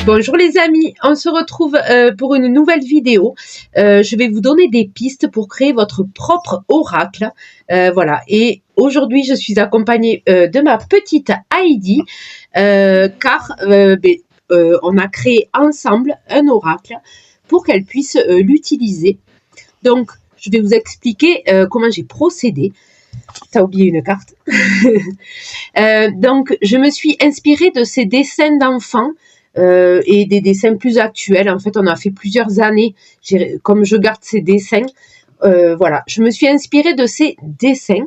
Bonjour les amis, on se retrouve pour une nouvelle vidéo. Je vais vous donner des pistes pour créer votre propre oracle. Voilà, et aujourd'hui je suis accompagnée de ma petite Heidi car on a créé ensemble un oracle pour qu'elle puisse l'utiliser. Donc je vais vous expliquer comment j'ai procédé. T'as oublié une carte. Donc je me suis inspirée de ces dessins d'enfants et des dessins plus actuels. En fait, on a fait plusieurs années, comme je garde ces dessins, voilà, je me suis inspirée de ces dessins.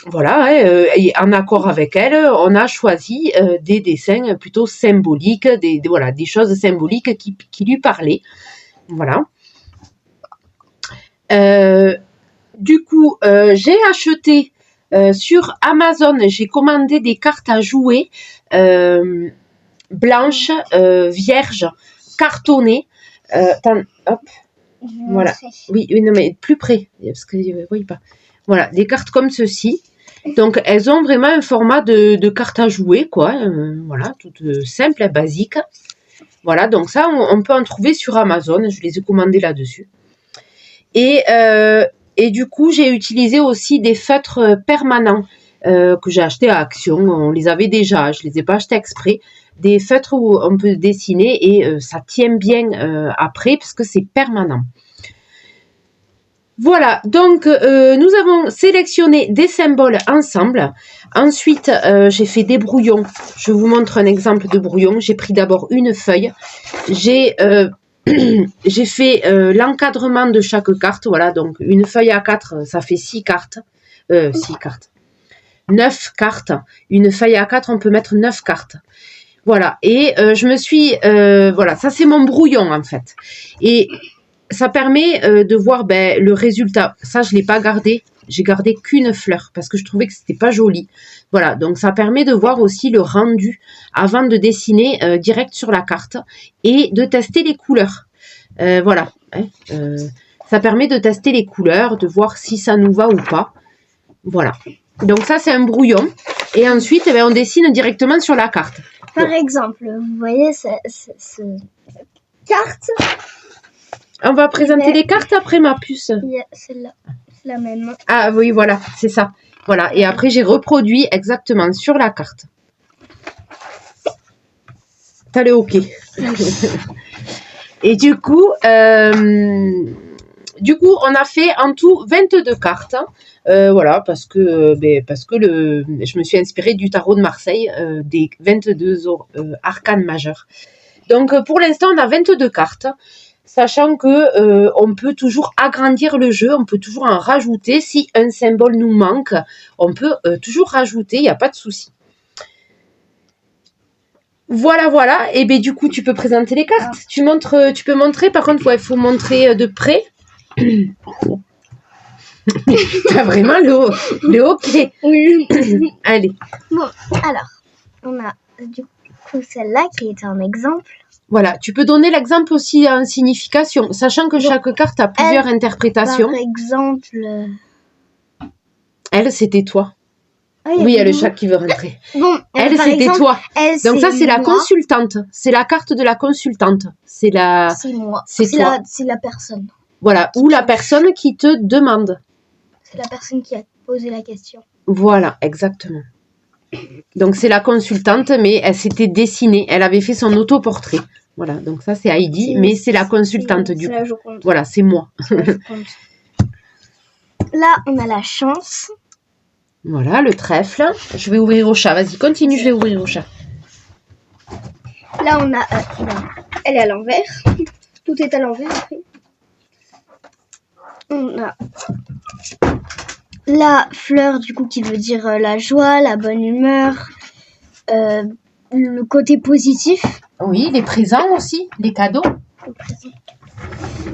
Voilà, et en accord avec elle, on a choisi des dessins plutôt symboliques, voilà, des choses symboliques qui lui parlaient. Voilà. Du coup, j'ai acheté sur Amazon, j'ai commandé des cartes à jouer blanches, vierges, cartonnées. Hop, voilà. Oui, non, mais plus près, parce que oui, pas. Voilà, des cartes comme ceci. Donc, elles ont vraiment un format de cartes à jouer, quoi. Voilà, toutes simples et basiques. Voilà, donc ça, on peut en trouver sur Amazon. Je les ai commandées là-dessus. Et du coup, j'ai utilisé aussi des feutres permanents que j'ai achetés à Action. On les avait déjà, je les ai pas achetés exprès. Des feutres où on peut dessiner et ça tient bien après parce que c'est permanent. Voilà, donc nous avons sélectionné des symboles ensemble. Ensuite, j'ai fait des brouillons. Je vous montre un exemple de brouillon. J'ai pris d'abord une feuille. J'ai fait l'encadrement de chaque carte. Voilà, donc une feuille A4, ça fait 6 cartes. 6 cartes. 9 cartes. Une feuille A4, on peut mettre 9 cartes. Voilà, et je me suis... voilà, ça c'est mon brouillon en fait. Et ça permet de voir le résultat. Ça, je ne l'ai pas gardé. J'ai gardé qu'une fleur parce que je trouvais que c'était pas joli. Voilà, donc ça permet de voir aussi le rendu avant de dessiner direct sur la carte et de tester les couleurs. Voilà, hein, ça permet de tester les couleurs, de voir si ça nous va ou pas. Voilà, donc ça c'est un brouillon et ensuite on dessine directement sur la carte. Par exemple, vous voyez cette carte. On va présenter les cartes après ma puce. Celle-là, c'est la même. Ah oui, voilà, c'est ça. Voilà, et après j'ai reproduit exactement sur la carte. T'as le OK. Et du coup, on a fait en tout 22 cartes. Voilà, parce que je me suis inspirée du tarot de Marseille, des 22 arcanes majeures. Donc, pour l'instant, on a 22 cartes. Sachant que on peut toujours agrandir le jeu, on peut toujours en rajouter. Si un symbole nous manque, on peut toujours rajouter, il n'y a pas de souci. Voilà, voilà. Et bien du coup, tu peux présenter les cartes. Tu peux montrer. Par contre, il faut montrer de près. T'as vraiment le OK. Oui. Allez. Bon, alors, on a du coup celle-là qui est un exemple. Voilà, tu peux donner l'exemple aussi en signification, sachant que chaque carte a plusieurs interprétations. Par exemple... Elle, c'était toi. Ah, oui, il y a le chat qui veut rentrer. Bon, elle, c'était toi. Donc ça, c'est la consultante. C'est la carte de la consultante. C'est moi. C'est toi. C'est la personne. Voilà, ou la personne qui te demande. C'est la personne qui a posé la question. Voilà, exactement. Donc c'est la consultante, mais elle s'était dessinée. Elle avait fait son autoportrait. Voilà, donc ça c'est Heidi, mais c'est la consultante du coup. Voilà, c'est moi. Là, on a la chance. Voilà, le trèfle. Je vais ouvrir au chat. Vas-y, continue, je vais ouvrir au chat. Là, on a... elle est à l'envers. Tout est à l'envers après. On a la fleur, du coup, qui veut dire la joie, la bonne humeur, le côté positif. Oui, les présents aussi, les cadeaux.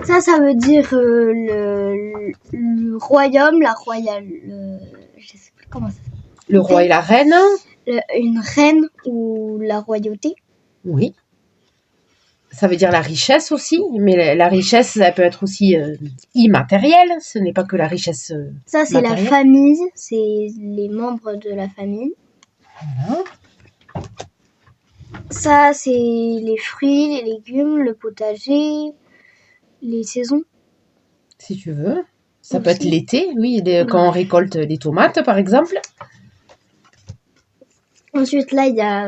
Ça veut dire le royaume, la royale... je sais plus comment ça s'appelle. Le roi et la reine. Une reine ou la royauté. Oui. Ça veut dire la richesse aussi, mais la richesse, ça peut être aussi immatérielle. Ce n'est pas que la richesse ça, c'est matérielle. La famille, c'est les membres de la famille. Voilà. Ça, c'est les fruits, les légumes, le potager, les saisons. Si tu veux. Ça peut Aussi. être l'été, oui, quand on récolte les tomates, par exemple. Ensuite, là, il y a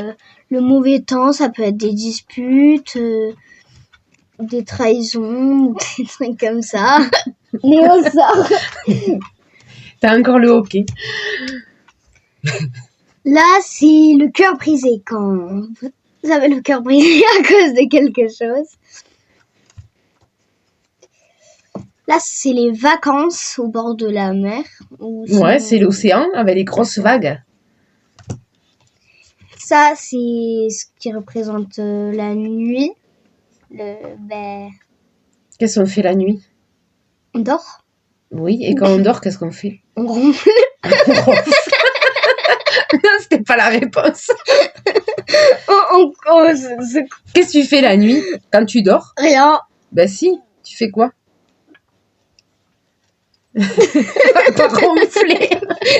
le mauvais temps. Ça peut être des disputes, des trahisons, des trucs comme ça. Les hasards. T'as encore le hockey. Là, c'est le cœur brisé. Quand vous avez le cœur brisé à cause de quelque chose. Là, c'est les vacances au bord de la mer. Ouais, c'est l'océan avec les grosses vagues. Ça, c'est ce qui représente la nuit. Qu'est-ce qu'on fait la nuit? On dort. Oui, et quand on dort, qu'est-ce qu'on fait? On ronfle. On ronfle. Non, c'était pas la réponse. Qu'est-ce que tu fais la nuit quand tu dors? Rien. Ben si, tu fais quoi? Pas ronfler.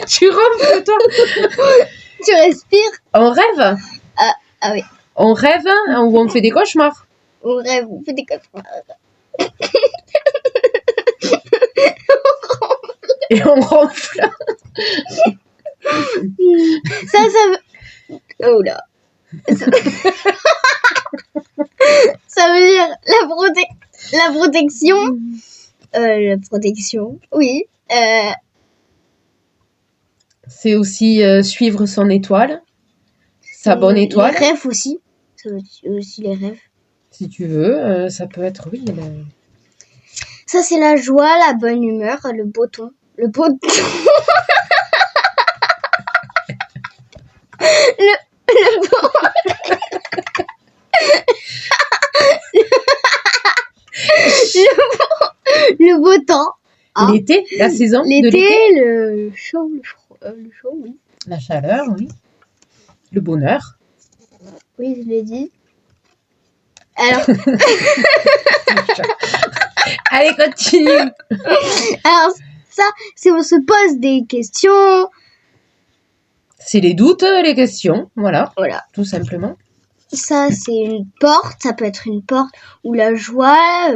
Tu ronfles, toi? Tu respires. On rêve? Ah oui. On rêve ou on fait des cauchemars? On rêve, on fait des cauchemars. Et on ronfle. Ça veut... Oh là. Ça veut dire la protection. La protection, oui. C'est aussi suivre son étoile. Sa bonne étoile. Les rêves aussi. Ça veut dire aussi les rêves. Si tu veux, ça peut être, oui. Ça, c'est la joie, la bonne humeur, le beau ton. Le beau ton. Le beau temps. Ah. L'été, la saison de l'été. Le chaud, le chaud, oui. La chaleur, oui. Le bonheur. Oui, je l'ai dit. Alors. Allez, continue. Alors, ça, c'est on se pose des questions. C'est les doutes, les questions. Voilà. Voilà. Tout simplement. Ça, c'est une porte. Ça peut être une porte ou la joie.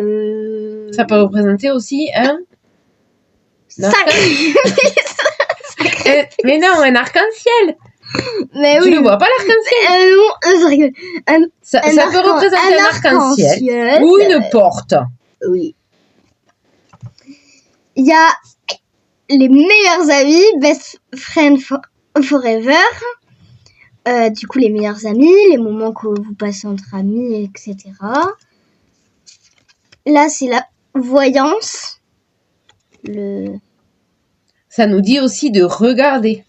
Ça peut représenter aussi un... Sacrifice. Mais non, un arc-en-ciel. Mais Tu oui. ne vois pas l'arc-en-ciel? Non, ça peut représenter un arc-en-ciel ou une porte. Oui. Il y a les meilleurs amis, best friend forever. Du coup, les meilleurs amis, les moments que vous passez entre amis, etc. Là, c'est la voyance. Ça nous dit aussi de regarder.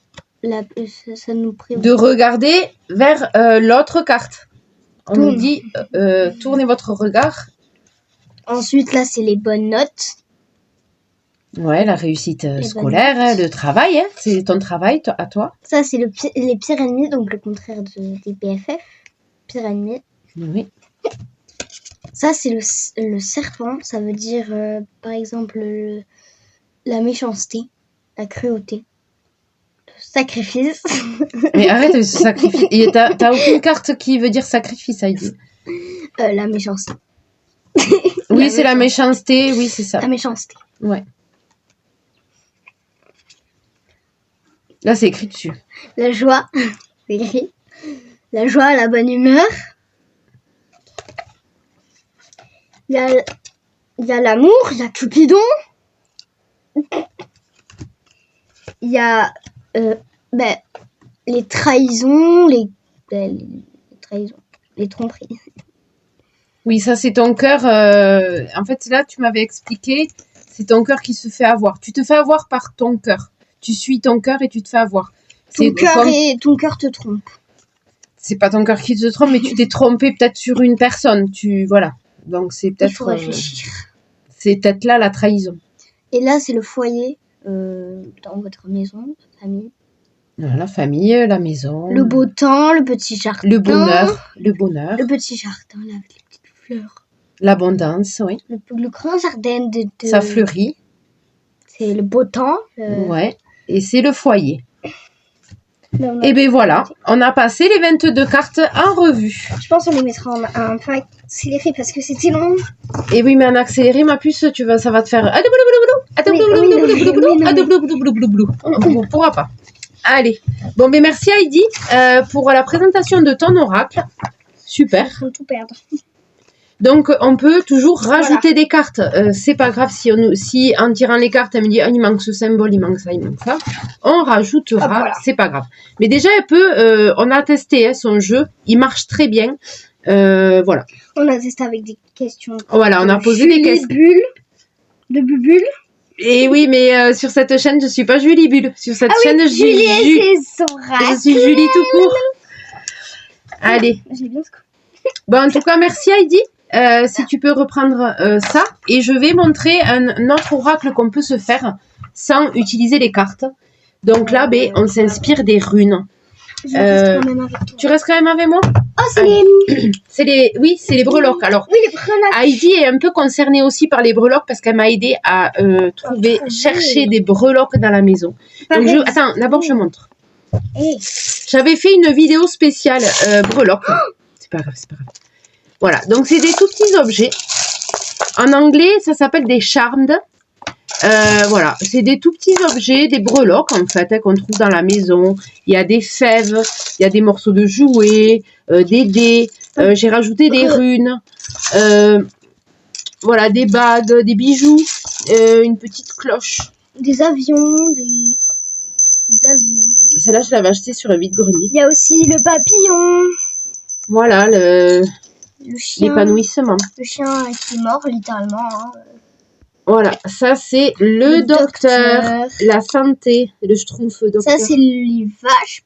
Ça nous prévoit. De regarder vers l'autre carte. On nous dit tournez votre regard. Ensuite, là, c'est les bonnes notes. Ouais, la réussite scolaire, le travail, hein, c'est ton travail à toi. Ça, c'est les pires ennemis, donc le contraire des BFF. Pire ennemi. Oui. Ça, c'est le serpent. Ça veut dire, par exemple, la méchanceté, la cruauté, le sacrifice. Mais arrête de se sacrifier. Et t'as aucune carte qui veut dire sacrifice, Heidi. La méchanceté. Oui, c'est la méchanceté, oui, c'est ça. La méchanceté. Ouais. Là, c'est écrit dessus. La joie, c'est écrit. La joie, la bonne humeur. Il y a l'amour, il y a Cupidon. Il y a les trahisons, les tromperies. Oui, ça, c'est ton cœur. En fait, là, tu m'avais expliqué, c'est ton cœur qui se fait avoir. Tu te fais avoir par ton cœur. Tu suis ton cœur et tu te fais avoir. Ton cœur te trompe. C'est pas ton cœur qui te trompe, mais tu t'es trompé peut-être sur une personne. Voilà. Donc, c'est peut-être... Il faut réfléchir. C'est peut-être là la trahison. Et là, c'est le foyer dans votre maison, famille. La famille, la maison. Le beau temps, le petit jardin. Le bonheur. Le petit jardin, là, avec les petites fleurs. L'abondance, oui. Le grand jardin de... Ça fleurit. C'est le beau temps. Ouais. Et c'est le foyer. Et bien voilà, on a passé les 22 cartes en revue. Je pense qu'on les mettra un peu accéléré parce que c'était long. Et oui, mais en accéléré, ma puce, ça va te faire... On pourra pas. Allez. Bon, mais merci Heidi pour la présentation de ton oracle. Super. Il faut tout perdre. Donc, on peut toujours rajouter des cartes. C'est pas grave si en tirant les cartes, elle me dit il manque ce symbole, il manque ça, il manque ça. On rajoutera, voilà. C'est pas grave. Mais déjà, on a testé son jeu, il marche très bien. Voilà. On a testé avec des questions. Voilà, on a posé des questions. De Bubule. Et oui, mais sur cette chaîne, je suis pas Julie Bulle. Sur cette chaîne, je suis Julie tout court. Allez. Bon, en tout cas, merci Heidi. Si tu peux reprendre ça. Et je vais montrer un autre oracle qu'on peut se faire sans utiliser les cartes. Donc là, on s'inspire des runes. Tu restes quand même avec moi? Oh, c'est les breloques. Alors, oui, les breloques. Heidi est un peu concernée aussi par les breloques parce qu'elle m'a aidé à chercher des breloques dans la maison. Donc, attends, d'abord je montre. J'avais fait une vidéo spéciale breloques. C'est pas grave. Voilà, donc c'est des tout petits objets. En anglais, ça s'appelle des charmed. Voilà, c'est des tout petits objets, des breloques en fait, qu'on trouve dans la maison. Il y a des fèves, il y a des morceaux de jouets, des dés. J'ai rajouté des runes. Voilà, des bagues, des bijoux, une petite cloche. Des avions, des avions. Celle-là, je l'avais achetée sur un vide-grenier. Il y a aussi le papillon. Voilà, l'épanouissement. Le chien qui est mort, littéralement. Hein. Voilà, ça c'est le docteur, la santé, le schtroumpf docteur. Ça c'est les vaches,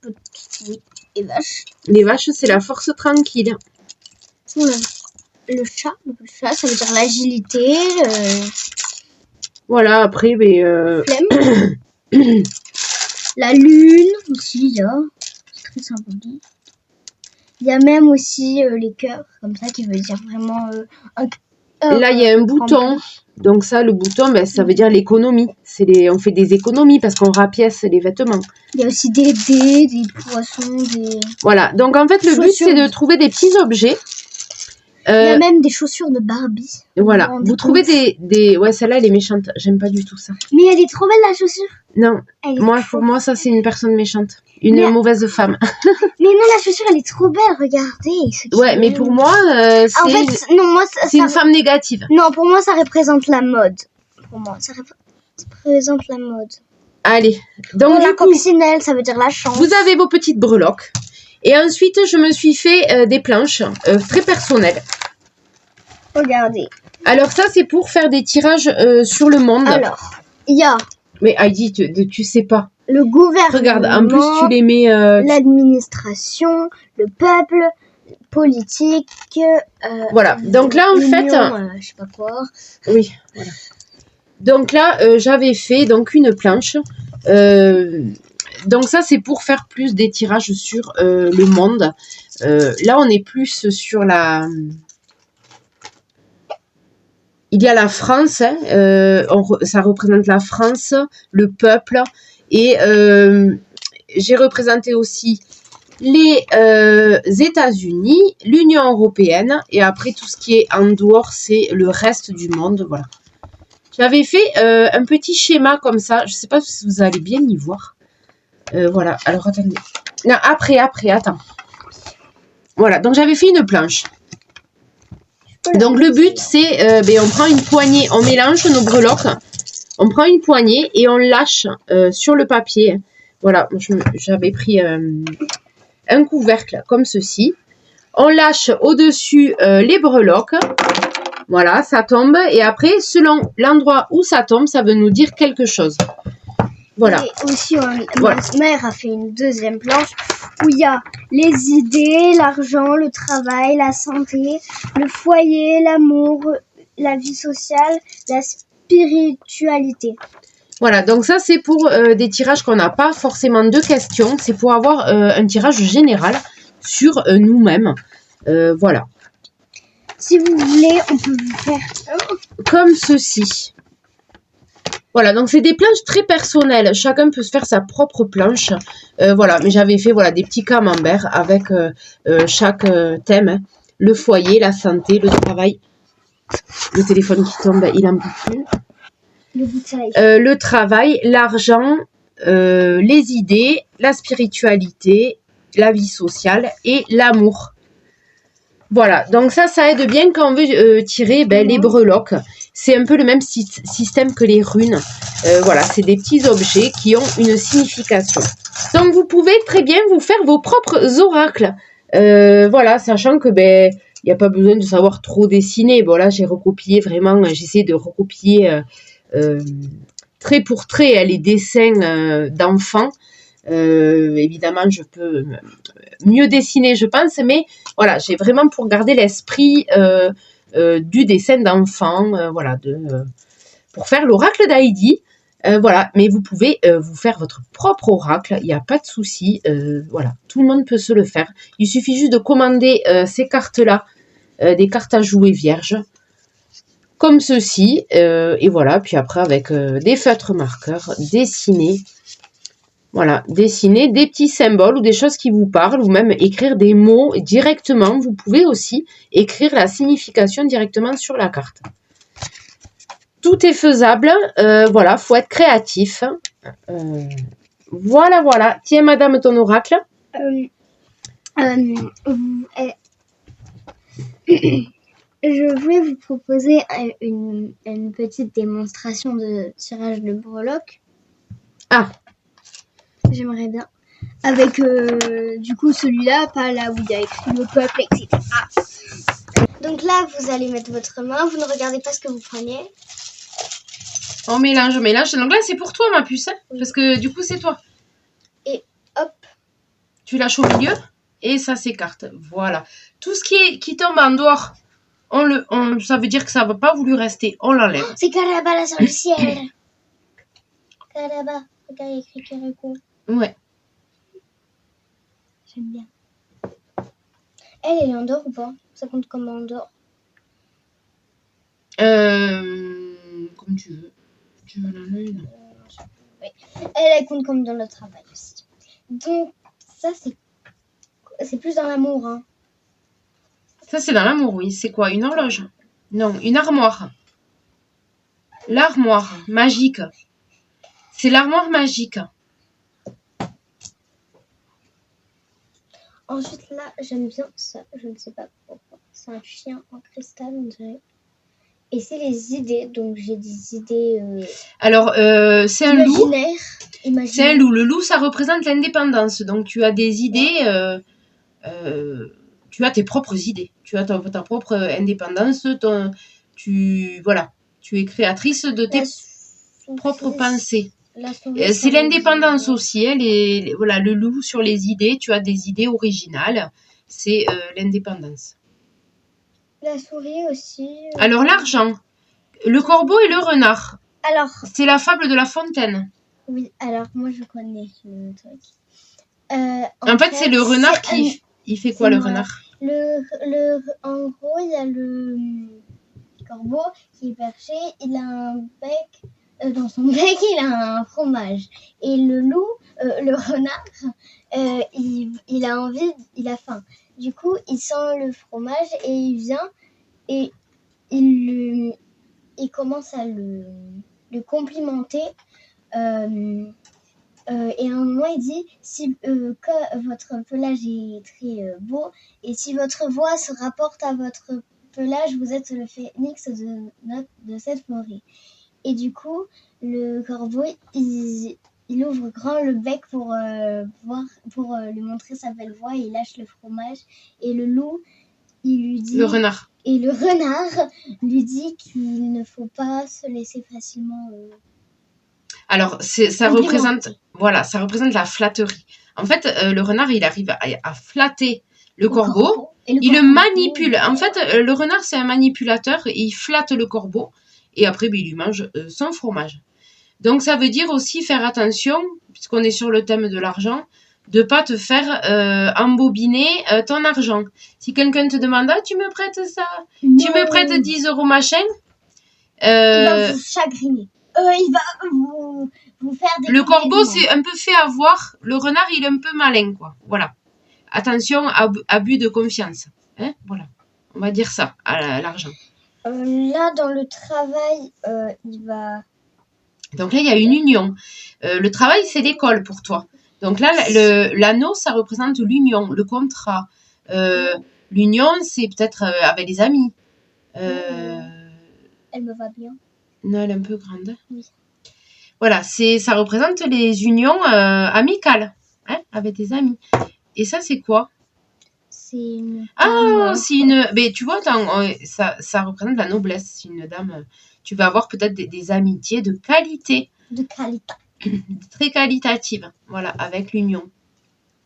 oui, les vaches. Les vaches, c'est la force tranquille. Le chat, ça veut dire l'agilité. Voilà, après, la lune aussi, il y a. C'est très symbolique. Il y a même aussi les cœurs, comme ça, qui veut dire vraiment là, il y a un bouton. Donc ça, le bouton, ça veut dire l'économie. On fait des économies parce qu'on rapièce les vêtements. Il y a aussi des dés, des poissons, des... Voilà. Donc en fait, le but, c'est de trouver des petits objets. Il y a même des chaussures de Barbie. Voilà. Vous trouvez des... Ouais, celle-là, elle est méchante. J'aime pas du tout ça. Mais elle est trop belle, la chaussure. Non. Pour moi, ça, c'est une personne méchante. Une mauvaise femme. Mais non, la chaussure, elle est trop belle, regardez. Ouais, mais pour moi, c'est une femme négative. Non, pour moi, ça représente la mode. Pour moi, ça représente la mode. Allez. Donc, la coccinelle, ça veut dire la chance. Vous avez vos petites breloques. Et ensuite, je me suis fait des planches très personnelles. Regardez. Alors ça, c'est pour faire des tirages sur le monde. Alors, il y a... Mais Heidi, tu sais pas. Le gouvernement. Regarde, en plus, tu les mets... l'administration, le peuple, politique... voilà, donc là, en fait... je sais pas quoi. Oui, voilà. Donc là, j'avais fait une planche... donc ça, c'est pour faire plus des tirages sur le monde. Là, on est plus sur la... Il y a la France, hein, ça représente la France, le peuple. Et j'ai représenté aussi les États-Unis, l'Union européenne. Et après, tout ce qui est en dehors, c'est le reste du monde. Voilà. J'avais fait un petit schéma comme ça. Je ne sais pas si vous allez bien y voir. Voilà, alors attendez. Non, après, attends. Voilà, donc j'avais fait une planche. Donc le but, c'est, on prend une poignée, on mélange nos breloques, on prend une poignée et on lâche sur le papier. Voilà, j'avais pris un couvercle comme ceci. On lâche au-dessus les breloques. Voilà, ça tombe. Et après, selon l'endroit où ça tombe, ça veut nous dire quelque chose. Voilà. Et aussi, ma mère a fait une deuxième planche où il y a les idées, l'argent, le travail, la santé, le foyer, l'amour, la vie sociale, la spiritualité. Voilà, donc ça c'est pour des tirages qu'on n'a pas forcément de questions. C'est pour avoir un tirage général sur nous-mêmes. Voilà. Si vous voulez, on peut vous faire comme ceci. Voilà, donc c'est des planches très personnelles. Chacun peut se faire sa propre planche. Voilà, mais j'avais fait voilà des petits camemberts avec chaque thème. Hein. Le foyer, la santé, le travail. Le téléphone qui tombe, il en peut plus. Le travail, l'argent, les idées, la spiritualité, la vie sociale et l'amour. Voilà, donc ça aide bien quand on veut tirer les breloques. C'est un peu le même système que les runes. Voilà, c'est des petits objets qui ont une signification. Donc vous pouvez très bien vous faire vos propres oracles. Voilà, sachant que il n'y a pas besoin de savoir trop dessiner. Bon là, j'ai recopié vraiment, j'essaie de recopier trait pour trait les dessins d'enfants. Évidemment, je peux mieux dessiner, je pense, mais voilà, j'ai vraiment pour garder l'esprit du dessin d'enfant, voilà, pour faire l'oracle d'Heidi. Voilà, mais vous pouvez vous faire votre propre oracle, il n'y a pas de souci. Voilà, tout le monde peut se le faire. Il suffit juste de commander ces cartes-là, des cartes à jouer vierges, comme ceci, et voilà, puis après avec des feutres marqueurs, dessiner. Voilà, dessiner des petits symboles ou des choses qui vous parlent, ou même écrire des mots directement. Vous pouvez aussi écrire la signification directement sur la carte. Tout est faisable. Voilà, faut être créatif. Voilà, voilà. Tiens, madame, ton oracle. Je voulais vous proposer une petite démonstration de tirage de breloques. Ah. J'aimerais bien. Avec, du coup, celui-là, pas là où il y a écrit le peuple, etc. Donc là, vous allez mettre votre main. Vous ne regardez pas ce que vous prenez. On mélange, on mélange. Donc là, c'est pour toi, ma puce. Hein, oui. Parce que du coup, c'est toi. Et hop. Tu lâches au milieu. Et ça s'écarte. Voilà. Tout ce qui tombe en dehors, ça veut dire que ça ne va pas voulu rester. On l'enlève. C'est Caraba la sorcière. Caraba. Regarde, il y a écrit Caracou. Ouais. J'aime bien. Elle est en dehors ou pas? Ça compte comme en dehors? Comme tu veux. Tu veux l'enlever, non? Oui. Elle compte comme dans le travail aussi. Donc, ça, c'est plus dans l'amour. Hein. Ça, c'est dans l'amour, oui. C'est quoi? Une horloge? Non, une armoire. L'armoire magique. C'est l'armoire magique. Ensuite, là, j'aime bien ça. Je ne sais pas pourquoi. C'est un chien en cristal, on dirait. Et c'est les idées. Donc, j'ai des idées... Alors, c'est un loup. Imaginaire. C'est un loup. Le loup, ça représente l'indépendance. Donc, tu as des idées... tu as tes propres idées. Tu as ta propre indépendance. Voilà. Tu es créatrice de tes propres pensées. C'est l'indépendance aussi. Hein, voilà, le loup sur les idées. Tu as des idées originales. C'est l'indépendance. La souris aussi. Alors, l'argent. Le corbeau et le renard. Alors. C'est la fable de La Fontaine. Oui, alors moi je connais le truc. En fait, c'est le renard qui... Il fait quoi, le renard? En gros, il y a le corbeau qui est perché. Il a un bec... dans son bec, il a un fromage. Et le loup, le renard, il a envie, il a faim. Du coup, il sent le fromage et il vient et il commence à le complimenter. Et à un moment, il dit que votre pelage est très beau et si votre voix se rapporte à votre pelage, vous êtes le phénix de cette forêt. Et du coup, le corbeau, il ouvre grand le bec pour lui montrer sa belle voix et il lâche le fromage. Et le loup, il lui dit... Le renard. Et le renard lui dit qu'il ne faut pas se laisser facilement... Alors, ça représente la flatterie. En fait, le renard, il arrive à flatter le corbeau. Il le manipule. En fait, le renard, c'est un manipulateur. Il flatte le corbeau. Et après, il lui mange son fromage. Donc, ça veut dire aussi faire attention, puisqu'on est sur le thème de l'argent, de ne pas te faire embobiner ton argent. Si quelqu'un te demande, tu me prêtes ça? Non. Tu me prêtes 10 € machin? Il va vous chagriner. il va vous faire des Le corbeau, compliments. c'est un peu fait avoir. Le renard, il est un peu malin, quoi. Voilà. Attention, abus de confiance. Hein, voilà. On va dire ça, à l'argent. Là, dans le travail, il va... Donc là, il y a une union. Le travail, c'est l'école pour toi. Donc là, l'anneau, ça représente l'union, le contrat. L'union, c'est peut-être avec les amis. Elle me va bien. Non, elle est un peu grande. Oui. Voilà, ça représente les unions amicales, hein, avec tes amis. Et ça, c'est quoi? C'est une... Ah, c'est une... Mais tu vois, ça représente la noblesse. C'est une dame... Tu vas avoir peut-être des amitiés de qualité. De qualité. Très qualitatives. Voilà, avec l'union.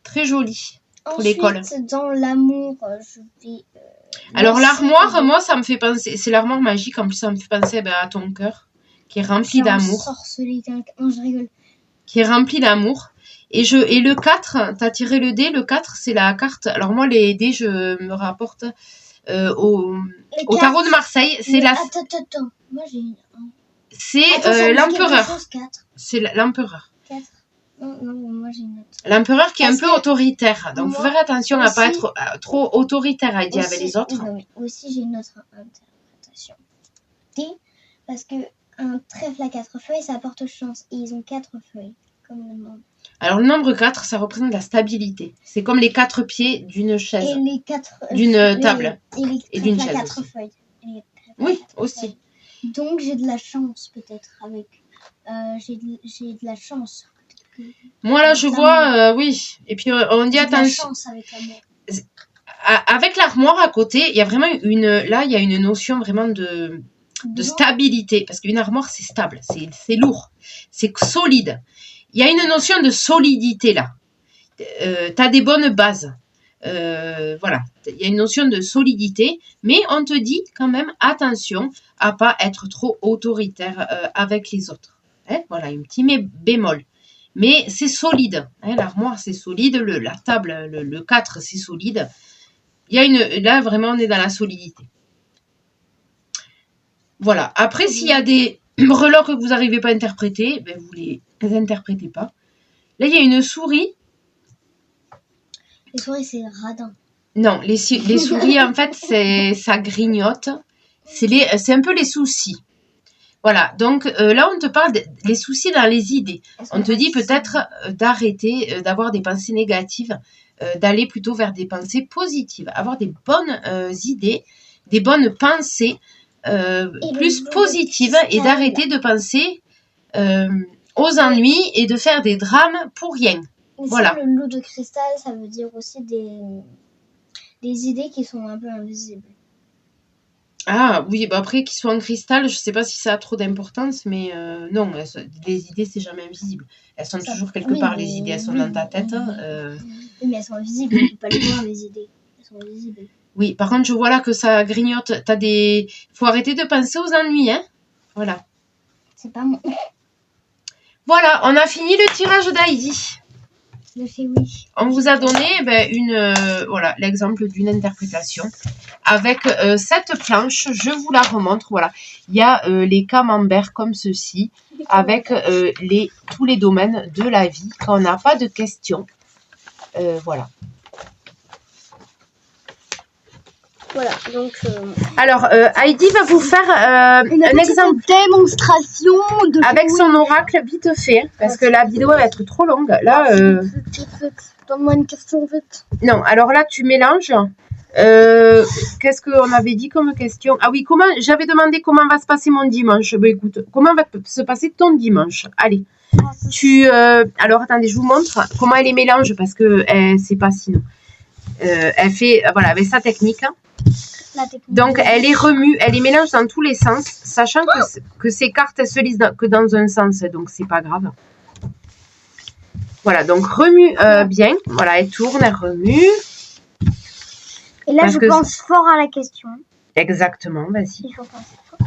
Très jolie pour Ensuite, l'école. dans l'amour, je vais... Alors, l'armoire, moi, ça me fait penser... C'est l'armoire magique. En plus, ça me fait penser à ton cœur, qui est rempli d'amour. Sorcelé, non, je rigole. Qui est rempli d'amour. Et le 4, tu as tiré le dé. Le 4, c'est la carte... Alors, moi, les dés, je me rapporte au tarot de Marseille. C'est la... Attends. Moi, j'ai... C'est l'empereur. C'est l'empereur. 4. Non, moi, j'ai une autre. L'empereur qui est Parce un peu que autoritaire. Donc, faut moi faire attention à aussi- pas être trop autoritaire à dire avec les autres. Non, mais aussi, j'ai une autre interprétation. Parce que un trèfle à 4 feuilles, ça apporte chance. Et ils ont 4 feuilles, comme le nombre. Alors, le nombre 4, ça représente la stabilité. C'est comme les 4 pieds d'une chaise. Et les 4... D'une table. Et d'une trèfles à chaise 4 aussi. feuilles. Oui, aussi. Donc, j'ai de la chance, peut-être, avec... j'ai de la chance. Moi, là, je vois... oui. Et puis, on dit J'ai de la attention... chance avec l'amour. Avec l'armoire à côté, il y a vraiment là, il y a une notion vraiment de stabilité. Parce qu'une armoire, c'est stable, c'est lourd, c'est solide. Il y a une notion de solidité là. Tu as des bonnes bases. Voilà, il y a une notion de solidité, mais on te dit quand même attention à pas être trop autoritaire avec les autres. Hein, voilà, un petit bémol. Mais c'est solide. Hein, l'armoire, c'est solide. La table, le 4, c'est solide. Il y a là, vraiment, on est dans la solidité. Voilà. Après, s'il y a des breloques que vous n'arrivez pas à interpréter, ben, vous les interprétez pas. Là, il y a une souris. Les souris, c'est radin. Non, les souris, en fait, ça grignote. C'est un peu les soucis. Voilà. Donc, là, on te parle des soucis dans les idées. On te dit peut-être d'arrêter d'avoir des pensées négatives, d'aller plutôt vers des pensées positives, avoir des bonnes idées, des bonnes pensées plus positives et d'arrêter de penser aux ennuis et de faire des drames pour rien. Et Voilà. ça, le loup de cristal, ça veut dire aussi des idées qui sont un peu invisibles. Ah oui, bah après qu'ils soient en cristal, je sais pas si ça a trop d'importance, mais non, les idées c'est jamais invisible. Elles sont toujours quelque part, les idées, elles sont dans ta tête. Oui, mais elles sont invisibles, on ne peut pas les voir, les idées. Elles sont invisibles. Oui, par contre, je vois là que ça grignote. Faut arrêter de penser aux ennuis, hein. Voilà. C'est pas mon... Voilà, on a fini le tirage d'Heidi. Je fais oui. On vous a donné voilà, l'exemple d'une interprétation. Avec cette planche, je vous la remontre. Voilà, il y a les camemberts comme ceci, avec tous les domaines de la vie, quand on n'a pas de questions. Voilà. Voilà, donc... Alors, Heidi va vous faire un exemple démonstration de... avec son oracle vite fait, hein, parce que la vidéo va être trop longue. Là, donne-moi une question vite. non, alors là, tu mélanges. Qu'est-ce qu'on avait dit comme question? Ah oui, j'avais demandé comment va se passer mon dimanche. Ben écoute, comment va se passer ton dimanche? Allez, alors attendez, je vous montre comment elle les mélange parce que c'est pas sinon. Elle fait, voilà, avec sa technique. Hein. Donc elle les remue, elle les mélange dans tous les sens, sachant que ces cartes elles se lisent que dans un sens, donc c'est pas grave. Voilà, donc remue bien. Voilà, elle tourne, elle remue. Et là, je pense fort à la question. Exactement, vas-y. Il faut penser fort.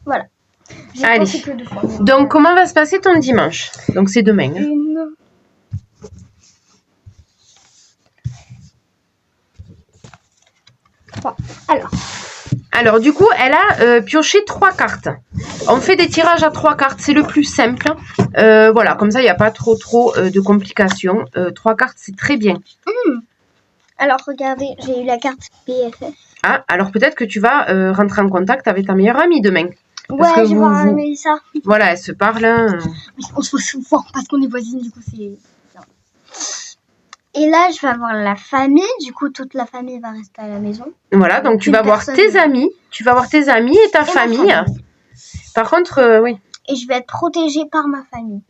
Voilà. Allez. Que 2 fois. Donc, comment va se passer ton dimanche? Donc, c'est demain. Hein. 1, 3. Alors, du coup, elle a pioché 3 cartes. On fait des tirages à 3 cartes. C'est le plus simple. Voilà, comme ça, il n'y a pas trop de complications. 3 cartes, c'est très bien. Alors, regardez, j'ai eu la carte BFF. Ah, alors peut-être que tu vas rentrer en contact avec ta meilleure amie demain. Ouais, je vais voir Mélissa. Voilà, elles se parlent. Hein. On se voit souvent parce qu'on est voisines, du coup, c'est... Et là, je vais avoir la famille. Du coup, toute la famille va rester à la maison. Voilà, donc tu vas voir tes amis. Tu vas voir tes amis et ta famille. Par contre, oui. Et je vais être protégée par ma famille.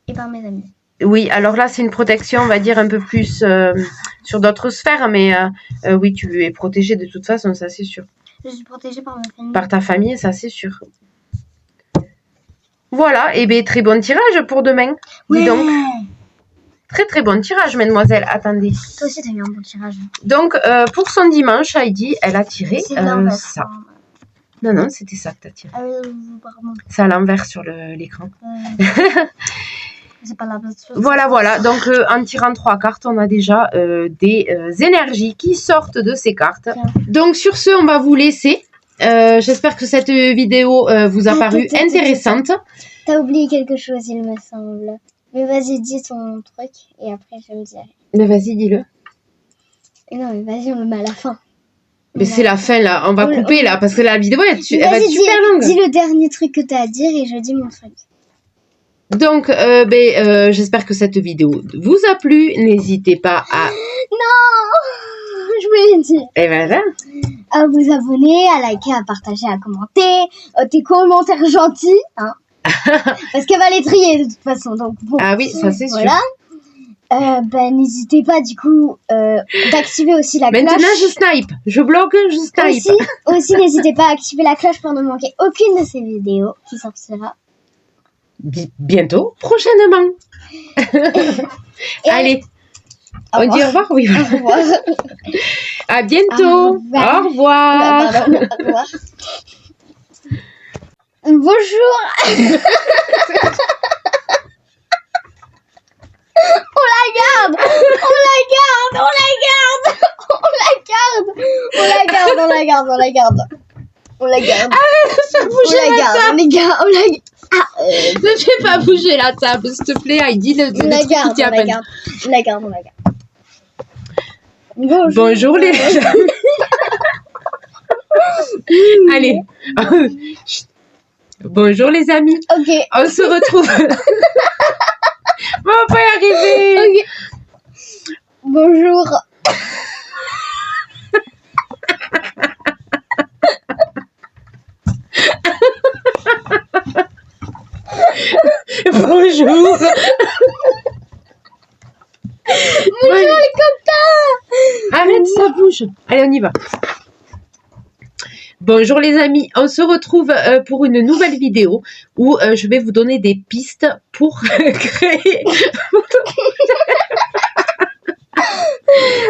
Et par mes amis. Oui, alors là, c'est une protection, on va dire, un peu plus sur d'autres sphères. Mais oui, tu es protégée de toute façon, ça c'est sûr. Je suis protégée par ma famille. Par ta famille, ça c'est sûr. Voilà, et bien très bon tirage pour demain. Oui. Dis donc. Très très bon tirage, mademoiselle. Attendez. Toi aussi, tu as eu un bon tirage. Donc, pour son dimanche, Heidi, elle a tiré ça. Non, non, c'était ça que tu as tiré. C'est à l'envers sur l'écran. C'est pas la Voilà. Donc, en tirant 3 cartes, on a déjà des énergies qui sortent de ces cartes. Donc, sur ce, on va vous laisser. J'espère que cette vidéo vous a paru intéressante. T'as oublié quelque chose, il me semble. Mais vas-y, dis ton truc et après je me dirai. Mais vas-y, dis-le. Non, mais vas-y, on le met à la fin. Mais c'est la fin là, on va couper là parce que la vidéo elle va être super longue. Dis le dernier truc que tu as à dire et je dis mon truc. Donc, j'espère que cette vidéo vous a plu. N'hésitez pas à... Non, je voulais dire. Et voilà. À vous abonner, à liker, à partager, à commenter. Tes commentaires gentils, hein. Parce qu'elle va les trier de toute façon. Donc, bon, ah oui, ça c'est sûr. Voilà. N'hésitez pas du coup d'activer aussi la cloche. Maintenant je snipe, je bloque, je snipe. Aussi n'hésitez pas à activer la cloche pour ne manquer aucune de ces vidéos qui sortira bientôt, prochainement. Allez, on dit au revoir, oui. Au revoir. À bientôt. Au revoir. Pardon, au revoir. Bonjour. On la garde. Ah, ça bouge la table. Les gars, on la garde. Ne fais pas bouger la table, s'il te plaît, Heidi. On la garde. Bonjour les amis. Allez. Bonjour les amis. Ok. On se retrouve. On va pas y arriver. Okay. Bonjour. Bonjour. Bonjour les copains. Arrête, ça bouge. Allez, on y va. Bonjour les amis, on se retrouve pour une nouvelle vidéo où je vais vous donner des pistes pour créer...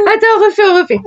Attends, on refait.